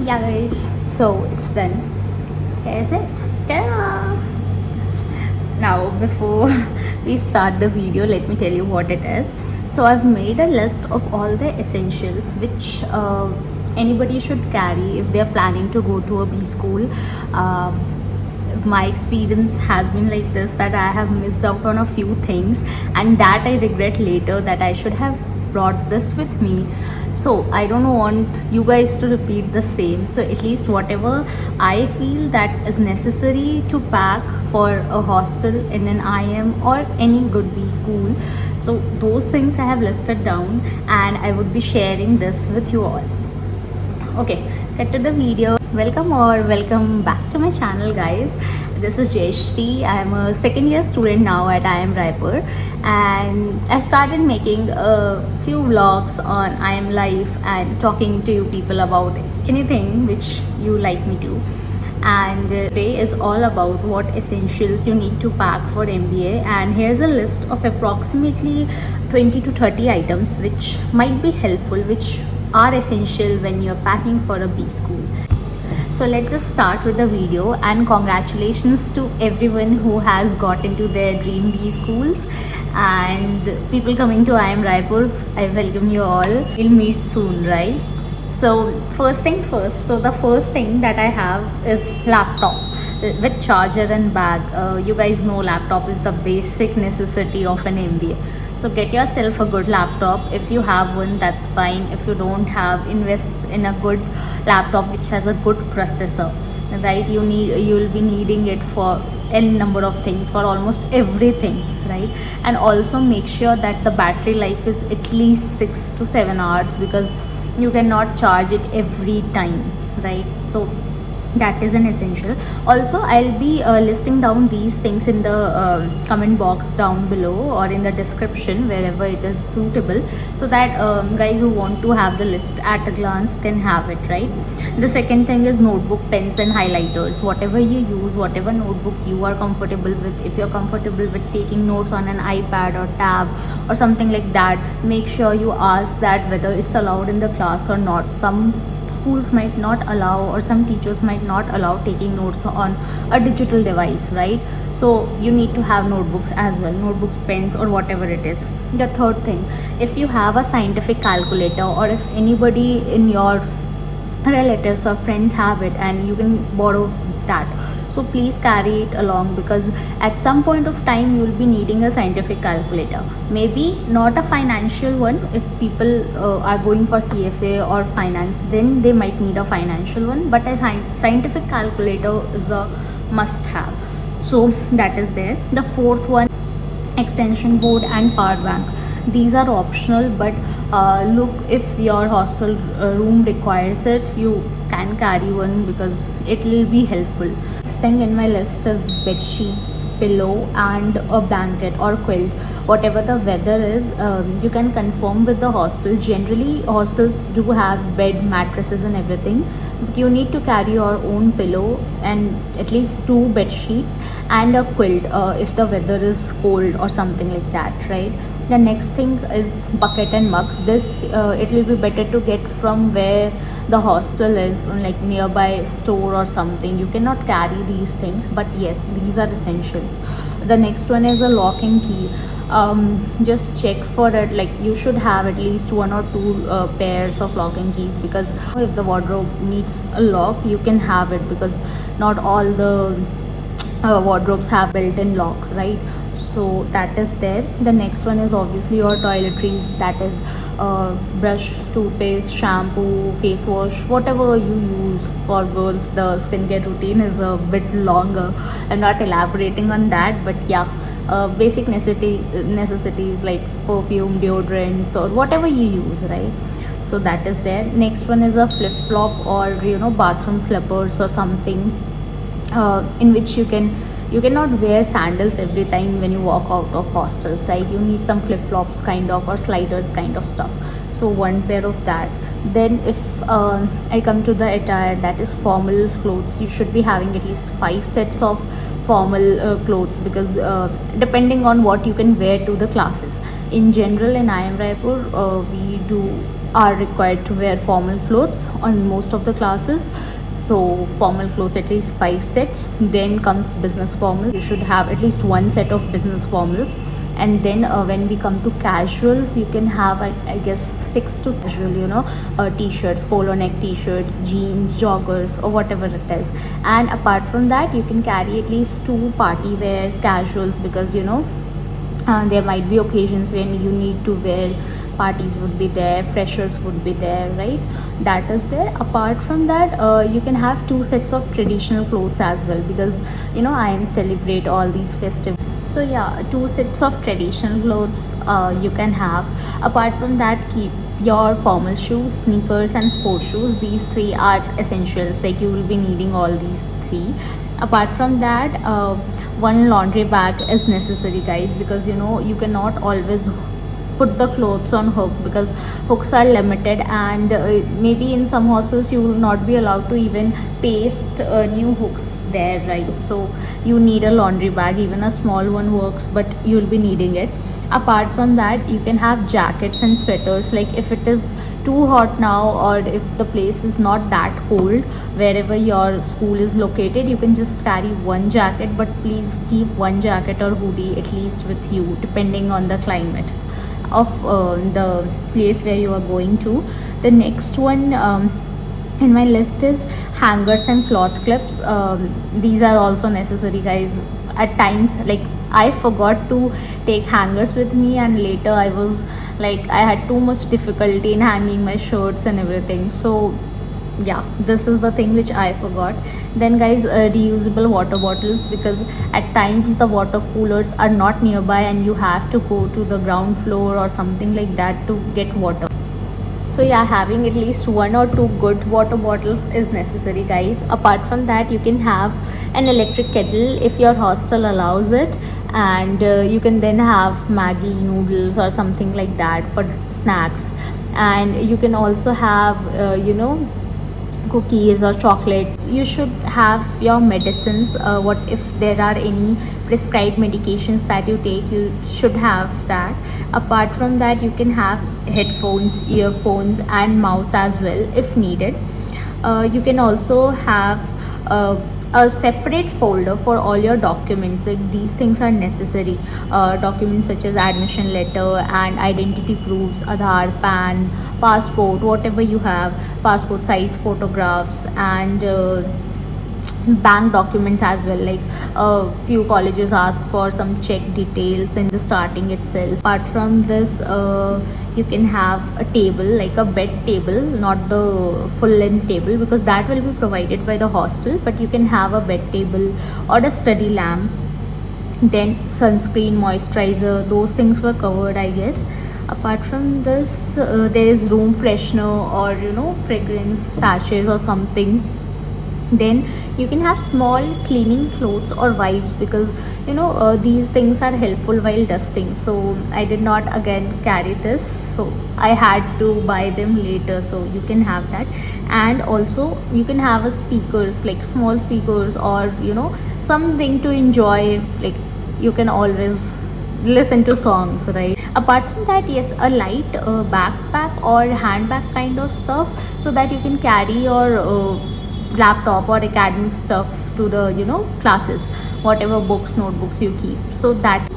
Yeah, guys, so it's done. Here's it. Ta-da! Now, before we start the video, let me tell you what it is. So, I've made a list of all the essentials which anybody should carry if they're planning to go to a B school. My experience has been like this, that I have missed out on a few things, and that I regret later, that I should have brought this with me. So I don't want you guys to repeat the same. So at least whatever I feel that is necessary to pack for a hostel in an IM or any good B school, so those things I have listed down, and I would be sharing this with you all. Okay, get to the video. Welcome or welcome back to my channel, guys. This is Jayashree. I am a second year student now at IIM Raipur, and I've started making a few vlogs on IIM life and talking to you people about anything which you like me to. And today is all about what essentials you need to pack for MBA, and here's a list of approximately 20 to 30 items which might be helpful, which are essential when you're packing for a B school. So let's just start with the video, and congratulations to everyone who has got into their dream B schools, and people coming to IIM Raipur, I welcome you all. We'll meet soon, right? So first things first, so the first thing that I have is laptop with charger and bag. You guys know laptop is the basic necessity of an MBA. So get yourself a good laptop. If you have one, that's fine. If you don't have, invest in a good laptop which has a good processor, right? You will be needing it for n number of things, for almost everything, right? And also make sure that the battery life is at least 6 to 7 hours, because you cannot charge it every time, right? So that is an essential. Also, I'll be listing down these things in the comment box down below or in the description, wherever it is suitable, so that guys who want to have the list at a glance can have it, right? The second thing is notebook, pens and highlighters. Whatever you use, whatever notebook you are comfortable with, if you're comfortable with taking notes on an iPad or tab or something like that, make sure you ask that whether it's allowed in the class or not. Some schools might not allow, or some teachers might not allow taking notes on a digital device, right? So you need to have notebooks as well, notebooks, pens or whatever it is. The third thing, if you have a scientific calculator, or if anybody in your relatives or friends have it and you can borrow that, so please carry it along, because at some point of time you will be needing a scientific calculator. Maybe not a financial one. If people are going for CFA or finance, then they might need a financial one, but a scientific calculator is a must have. So that is there. The fourth one, extension board and power bank. These are optional, but look, if your hostel room requires it, you can carry one, because it will be helpful. Next thing in my list is bed sheets, pillow and a blanket or quilt. Whatever the weather is, you can confirm with the hostel. Generally hostels do have bed, mattresses and everything, but you need to carry your own pillow and at least 2 bed sheets and a quilt if the weather is cold or something like that, right? The next thing is bucket and mug. This it will be better to get from where the hostel is, like nearby store or something. You cannot carry these things, but yes, these are essentials. The next one is a lock and key. Just check for it, like you should have at least 1 or 2 pairs of lock and keys, because if the wardrobe needs a lock, you can have it, because not all the wardrobes have built-in lock, right? So that is there. The next one is obviously your toiletries, that is brush, toothpaste, shampoo, face wash, whatever you use. For girls, the skincare routine is a bit longer. I'm not elaborating on that, but yeah, basic necessities like perfume, deodorants or whatever you use, right? So that is there. Next one is a flip-flop, or bathroom slippers or something, in which you cannot wear sandals every time when you walk out of hostels, right? You need some flip-flops kind of, or sliders kind of stuff. So 1 pair of that. Then if I come to the attire, that is formal clothes, you should be having at least 5 sets of formal clothes, because depending on what you can wear to the classes. In general, in IIM Raipur, we do are required to wear formal clothes on most of the classes. So formal clothes at least 5 sets. Then comes business formals. You should have at least one set of business formals. And then when we come to casuals, you can have I guess 6 to casual, t-shirts, polo neck t-shirts, jeans, joggers, or whatever it is. And apart from that, you can carry at least 2 party wears, casuals, because there might be occasions when you need to wear, parties would be there, freshers would be there, right? That is there. Apart from that, you can have 2 sets of traditional clothes as well, because I am celebrate all these festivals. So yeah, 2 sets of traditional clothes you can have. Apart from that, keep your formal shoes, sneakers, and sports shoes. These 3 are essentials, like you will be needing all these 3. Apart from that, one laundry bag is necessary, guys, because you cannot always put the clothes on hook, because hooks are limited, and maybe in some hostels you will not be allowed to even paste new hooks there, right? So you need a laundry bag. Even a small one works, but you will be needing it. Apart from that, you can have jackets and sweaters, like if it is too hot now, or if the place is not that cold wherever your school is located, you can just carry one jacket, but please keep one jacket or hoodie at least with you, depending on the climate of the place where you are going to. The next one in my list is hangers and cloth clips. These are also necessary, guys. At times, like, I forgot to take hangers with me, and later I was like, I had too much difficulty in hanging my shirts and everything. So yeah, this is the thing which I forgot. Then guys, reusable water bottles, because at times the water coolers are not nearby and you have to go to the ground floor or something like that to get water. So yeah, having at least 1 or 2 good water bottles is necessary, guys. Apart from that, you can have an electric kettle if your hostel allows it, and you can then have Maggi noodles or something like that for snacks. And you can also have cookies or chocolates. You should have your medicines. What if there are any prescribed medications that you take, you should have that. Apart from that, you can have headphones, earphones, and mouse as well if needed. You can also have a separate folder for all your documents. Like, these things are necessary. Documents such as admission letter and identity proofs, Aadhaar, PAN, passport, whatever you have, passport size photographs, and bank documents as well. Like, a few colleges ask for some check details in the starting itself. Apart from this, you can have a table, like a bed table, not the full length table, because that will be provided by the hostel, but you can have a bed table or a study lamp. Then sunscreen, moisturizer, those things were covered, I guess. Apart from this, there is room freshener or fragrance sachets or something. Then you can have small cleaning clothes or wipes, because these things are helpful while dusting. So I did not again carry this, so I had to buy them later. So you can have that. And also you can have a speakers, like small speakers, or something to enjoy. Like, you can always listen to songs, right? Apart from that, yes, a light backpack or handbag kind of stuff, so that you can carry your laptop or academic stuff to the classes, whatever books, notebooks you keep. So that,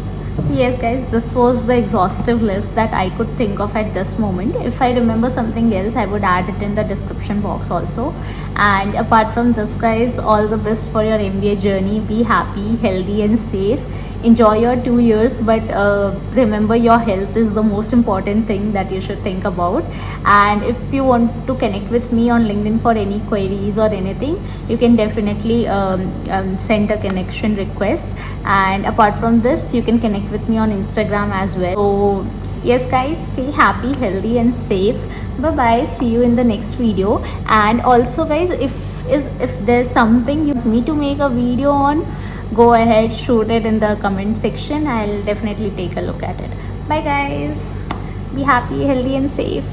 yes guys, this was the exhaustive list that I could think of at this moment. If I remember something else, I would add it in the description box also. And apart from this, guys, all the best for your MBA journey. Be happy, healthy, and safe. Enjoy your 2 years, but remember, your health is the most important thing that you should think about. And if you want to connect with me on LinkedIn for any queries or anything, you can definitely send a connection request. And apart from this, you can connect with me on Instagram as well. So yes guys, stay happy, healthy, and safe. Bye bye, see you in the next video. And also guys, if there's something you want me to make a video on, go ahead, shoot it in the comment section. I'll definitely take a look at it. Bye guys, be happy, healthy, and safe.